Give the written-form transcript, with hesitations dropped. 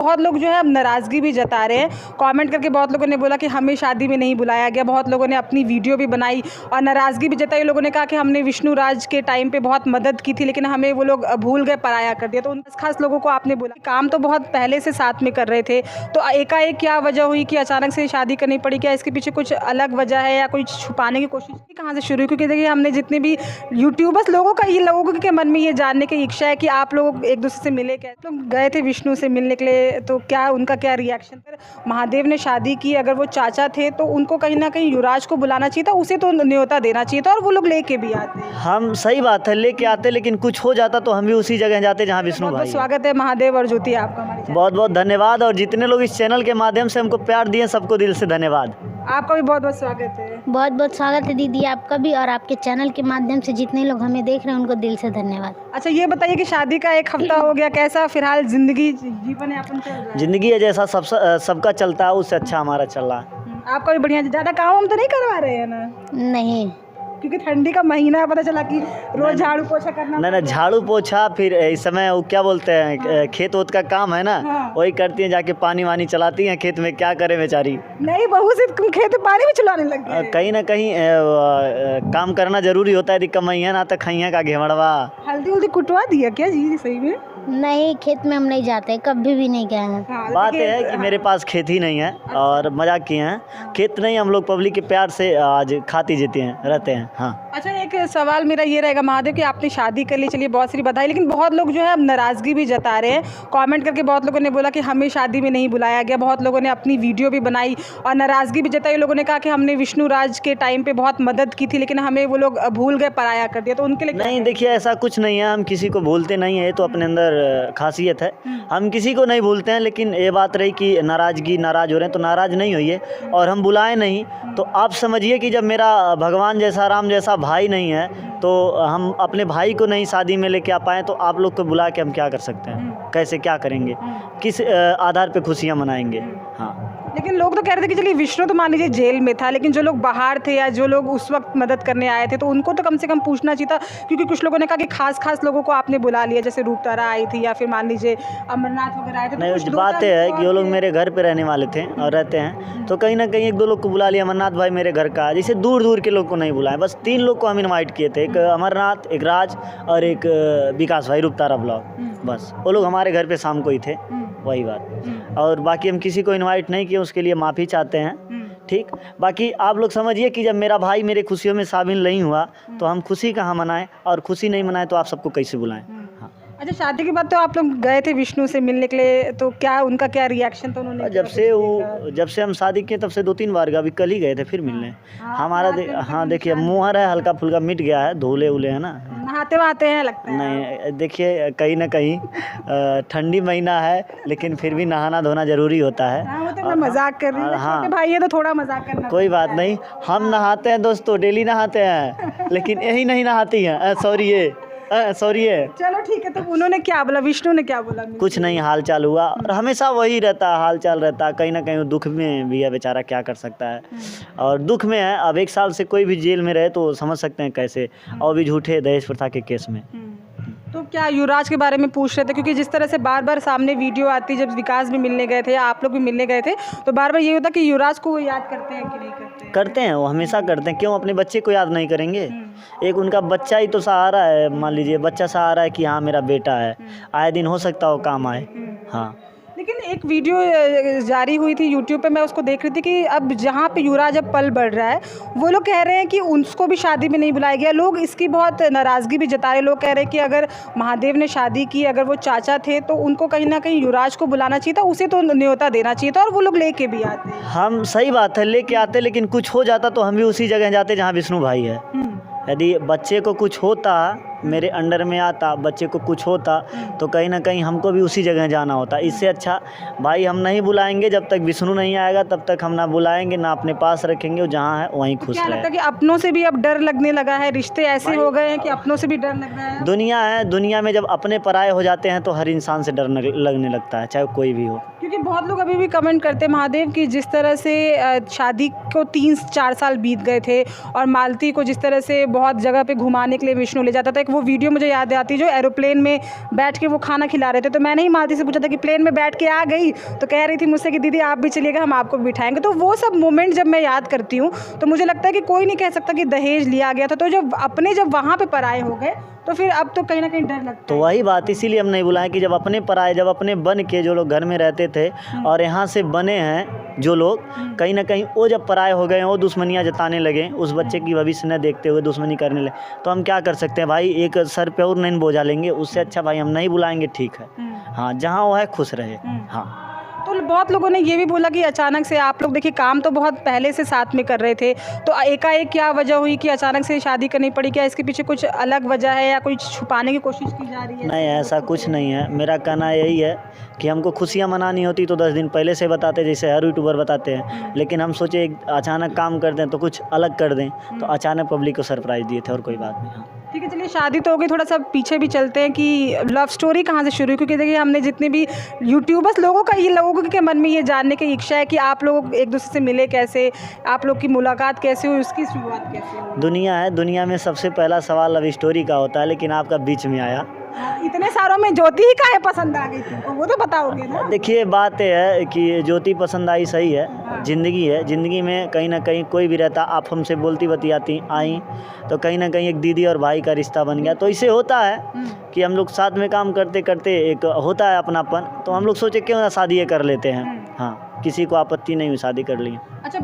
बहुत लोग जो है अब नाराज़गी भी जता रहे हैं। कमेंट करके बहुत लोगों ने बोला कि हमें शादी में नहीं बुलाया गया। बहुत लोगों ने अपनी वीडियो भी बनाई और नाराज़गी भी जताई। लोगों ने कहा कि हमने विष्णु राज के टाइम पे बहुत मदद की थी, लेकिन हमें वो लोग भूल गए, पराया कर दिया। तो उन खास लोगों को आपने बोला काम तो बहुत पहले से साथ में कर रहे थे, तो एकाएक क्या वजह हुई कि अचानक से शादी करनी पड़ी? क्या इसके पीछे कुछ अलग वजह है या कोई छुपाने की कोशिश की? कहाँ से शुरू हुई? क्योंकि देखिए हमने जितने भी यूट्यूबर्स लोगों के मन में ये जानने की इच्छा है कि आप लोग एक दूसरे से मिले कैसे? लोग गए थे विष्णु से मिलने के लिए, तो क्या उनका क्या रिएक्शन था? महादेव ने शादी की, अगर वो चाचा थे तो उनको कहीं ना कहीं युवराज को बुलाना चाहिए था, उसे तो न्योता देना चाहिए था और वो लोग लेके भी आते। हम सही बात है लेके आते, लेकिन कुछ हो जाता तो हम भी उसी जगह जाते जहाँ विष्णु भाई है। स्वागत है महादेव और ज्योति आपका हमारे चैनल। बहुत बहुत धन्यवाद, और जितने लोग इस चैनल के माध्यम से हमको प्यार दिए सबको दिल से धन्यवाद। आपका भी बहुत बहुत स्वागत है। बहुत बहुत स्वागत है दीदी आपका भी, और आपके चैनल के माध्यम से जितने लोग हमें देख रहे हैं उनको दिल से धन्यवाद। अच्छा ये बताइए कि शादी का 1 हफ्ता हो गया, कैसा फिलहाल जिंदगी जीवन यापन चल रहा है? जिंदगी है जैसा सबका चलता है उससे अच्छा हमारा चल रहा है। आपका भी बढ़िया। ज़्यादा काम हम तो नहीं करवा रहे हैं ना? नहीं, क्योंकि ठंडी का महीना है, पता चला कि रोज झाड़ू पोछा करना। नहीं झाड़ू पोछा, फिर इस समय वो क्या बोलते हैं खेत वोत का काम है ना, वही करती हैं, जाके पानी वानी चलाती हैं खेत में। क्या करे बेचारी। नहीं बहू से खेत में पानी भी चलाने लग गए। कहीं ना कहीं काम करना जरूरी होता है। यदि कमाइया ना तो खाइया का घेवड़वा। हल्दी उल्दी कुटवा दिया क्या जी सही में? नहीं खेत में हम नहीं जाते, कभी भी नहीं गए हैं। बात यह है कि मेरे पास खेत ही नहीं है, और मजाक किए हैं, खेत नहीं, हम लोग पब्लिक के प्यार से आज खाती जीते हैं, रहते हैं। हाँ अच्छा एक सवाल मेरा ये रहेगा महादेव कि आपने शादी कर ली, चलिए बहुत सारी बधाई, लेकिन बहुत लोग जो है अब नाराज़गी भी जता रहे हैं। कमेंट करके बहुत लोगों ने बोला कि हमें शादी में नहीं बुलाया गया। बहुत लोगों ने अपनी वीडियो भी बनाई और नाराज़गी भी जताई। लोगों ने कहा कि हमने विष्णु राज के टाइम पे बहुत मदद की थी, लेकिन हमें वो लोग भूल गए, पराया कर दिया। तो उनके लिए नहीं, देखिए ऐसा कुछ नहीं है, हम किसी को भूलते नहीं है, तो अपने अंदर खासियत है। हम किसी को नहीं भूलते हैं, लेकिन ये बात रही कि नाराज़ हो रहे हैं तो नाराज़ नहीं होइए, और हम बुलाए नहीं तो आप समझिए कि जब मेरा भगवान जैसा राम जैसा भाई नहीं है तो हम अपने भाई को नहीं शादी में लेके आ पाएँ, तो आप लोग को बुला के हम क्या कर सकते हैं? कैसे क्या करेंगे? किस आधार पे खुशियाँ मनाएंगे? हाँ लेकिन लोग तो कह रहे थे कि चलिए विष्णु तो मान लीजिए जेल में था, लेकिन जो लोग बाहर थे या जो लोग उस वक्त मदद करने आए थे तो उनको तो कम से कम पूछना चाहिए था। क्योंकि कुछ लोगों ने कहा कि खास लोगों को आपने बुला लिया, जैसे रूपतारा आई थी या फिर मान लीजिए अमरनाथ वगैरह आए थे। नहीं, बात है कि वो लोग मेरे घर पे रहने वाले थे और रहते हैं, तो कहीं ना कहीं 1-2 लोग को बुला लिया। अमरनाथ भाई मेरे घर का, जैसे दूर के लोग को नहीं बुलाए, बस 3 लोग को हम इन्वाइट किए थे, एक अमरनाथ, एक राज और एक विकास भाई रूपतारा ब्लॉग। बस वो लोग हमारे घर पे शाम को ही थे, वही बात। और बाकी हम किसी को इनवाइट नहीं किए, उसके लिए माफ़ी चाहते हैं। ठीक, बाकी आप लोग समझिए कि जब मेरा भाई मेरे खुशियों में शामिल नहीं हुआ तो हम खुशी कहाँ मनाएं, और खुशी नहीं मनाएं तो आप सबको कैसे बुलाएं? हाँ। अच्छा शादी के बाद तो आप लोग गए थे विष्णु से मिलने के लिए, तो क्या उनका क्या रिएक्शन था? उन्होंने जब से हम शादी किए तब से 2-3 बार गए, अभी कल ही गए थे फिर मिलने। हमारा हाँ देखिए मुँहर है, हल्का फुल्का मिट गया है, धोले उले है ना, नहाते हैं लगता है। नहीं देखिए कहीं ना कहीं ठंडी महीना है, लेकिन फिर भी नहाना धोना जरूरी होता है। हाँ, वो तो मैं मजाक कर रही हूँ। हाँ भाई है तो थोड़ा मजाक करना। कोई बात नहीं, हम नहाते हैं दोस्तों, डेली नहाते हैं, लेकिन यही नहीं नहाती हैं। सॉरी है। चलो ठीक है, तो उन्होंने क्या बोला, विष्णु ने क्या बोला? कुछ नहीं, हाल चाल हुआ, और हमेशा वही रहता है, हाल चाल रहता है। कहीं ना कहीं दुख में भी है बेचारा, क्या कर सकता है, और दुख में है। अब 1 साल से कोई भी जेल में रहे तो समझ सकते हैं कैसे, और भी झूठे दहेज प्रथा के केस में। तो क्या युवराज के बारे में पूछ रहे थे? क्योंकि जिस तरह से बार सामने वीडियो आती, जब विकास भी मिलने गए थे, आप लोग भी मिलने गए थे, तो बार ये होता कि युवराज को वो याद करते हैं कि नहीं करते? करते हैं, वो हमेशा करते हैं। क्यों अपने बच्चे को याद नहीं करेंगे? एक उनका बच्चा ही तो सहारा है, मान लीजिए बच्चा सहारा है कि हाँ मेरा बेटा है, आए दिन हो सकता हो काम आए। हाँ लेकिन एक वीडियो जारी हुई थी यूट्यूब पे, मैं उसको देख रही थी कि अब जहाँ पे युवराज अब पल बढ़ रहा है, वो लोग कह रहे हैं कि उसको भी शादी में नहीं बुलाया गया। लोग इसकी बहुत नाराज़गी भी जता रहे। लोग कह रहे हैं कि अगर महादेव ने शादी की, अगर वो चाचा थे तो उनको कहीं ना कहीं युवराज को बुलाना चाहिए था, उसे तो न्योता देना चाहिए था, और वो लोग लेके भी आते। हम सही बात है लेके आते, लेकिन कुछ हो जाता तो हम भी उसी जगह जाते जहाँ विष्णु भाई है। यदि बच्चे को कुछ होता, मेरे अंडर में आता, बच्चे को कुछ होता तो कहीं ना कहीं हमको भी उसी जगह जाना होता। इससे अच्छा भाई हम नहीं बुलाएंगे, जब तक विष्णु नहीं आएगा तब तक हम ना बुलाएंगे, ना अपने पास रखेंगे, वो जहाँ है वहीं खुश रहे। क्या लगता है कि अपनों से भी अब डर लगने लगा है? रिश्ते ऐसे हो गए हैं कि अपनों से भी डर लग रहा है। दुनिया है, दुनिया में जब अपने पराये हो जाते हैं तो हर इंसान से डर लगने लगता है, चाहे कोई भी हो। क्योंकि बहुत लोग अभी भी कमेंट करते हैं महादेव कि जिस तरह से शादी को 3-4 साल बीत गए थे, और मालती को जिस तरह से बहुत जगह पे घुमाने के लिए विष्णु ले जाता था, एक एक वो वीडियो मुझे याद आती है जो एरोप्लेन में बैठ के वो खाना खिला रहे थे, तो मैंने ही मालती से पूछा था कि प्लेन में बैठ के आ गई, तो कह रही थी मुझसे कि दीदी आप भी चलिएगा, हम आपको भी बिठाएंगे। तो वो सब मोमेंट जब मैं याद करती हूँ तो मुझे लगता है कि कोई नहीं कह सकता कि दहेज लिया गया था। तो जब वहाँ पे पराए हो गए तो फिर अब तो कहीं ना कहीं डर लगता तो है। वही बात इसीलिए हम नहीं बुलाएं कि जब अपने पर आए, जब अपने बन के जो लोग घर में रहते थे और यहाँ से बने हैं जो लोग, कहीं ना कहीं वो जब पराए हो गए, वो दुश्मनियाँ जताने लगे, उस बच्चे की भविष्य न देखते हुए दुश्मनी करने लगे, तो हम क्या कर सकते हैं भाई? एक सर पे और नहीं बोझा लेंगे, उससे अच्छा भाई हम नहीं बुलाएंगे, ठीक है। हाँ, जहाँ वो है खुश रहे। हाँ, तो बहुत लोगों ने ये भी बोला कि अचानक से आप लोग, देखिए काम तो बहुत पहले से साथ में कर रहे थे, तो एकाएक क्या वजह हुई कि अचानक से शादी करनी पड़ी? क्या इसके पीछे कुछ अलग वजह है या कुछ छुपाने की कोशिश की जा रही है? नहीं, ऐसा कुछ नहीं है। मेरा कहना यही है कि हमको खुशियाँ मनानी होती तो 10 दिन पहले से बताते, जैसे हर यूट्यूबर बताते हैं, लेकिन हम सोचे अचानक काम कर दें तो कुछ अलग कर दें, तो अचानक पब्लिक को सरप्राइज़ दिए थे, और कोई बात नहीं। हाँ, ठीक है, चलिए शादी तो हो गई, थोड़ा सा पीछे भी चलते हैं कि लव स्टोरी कहाँ से शुरू हुई? क्योंकि देखिए हमने जितने भी यूट्यूबर्स लोगों के मन में ये जानने की इच्छा है कि आप लोग एक दूसरे से मिले कैसे, आप लोग की मुलाकात कैसे हुई, उसकी शुरुआत कैसे हुई? दुनिया है, दुनिया में सबसे पहला सवाल लव स्टोरी का होता है, लेकिन आपका बीच में आया। इतने सारों में ज्योति ही काहे पसंद आ गई तुमको, वो तो बताओगे ना? देखिए, बात यह है कि ज्योति पसंद आई, सही है, ज़िंदगी है, ज़िंदगी में कहीं ना कहीं कोई भी रहता, आप हमसे बोलती बतियाती आई तो कहीं ना कहीं एक दीदी और भाई का रिश्ता बन गया। तो इससे होता है कि हम लोग साथ में काम करते करते एक होता है अपनापन, तो हम लोग सोचे क्यों ना शादी कर लेते हैं। हाँ, किसी को आपत्ति नहीं हुई, शादी कर ली। अच्छा।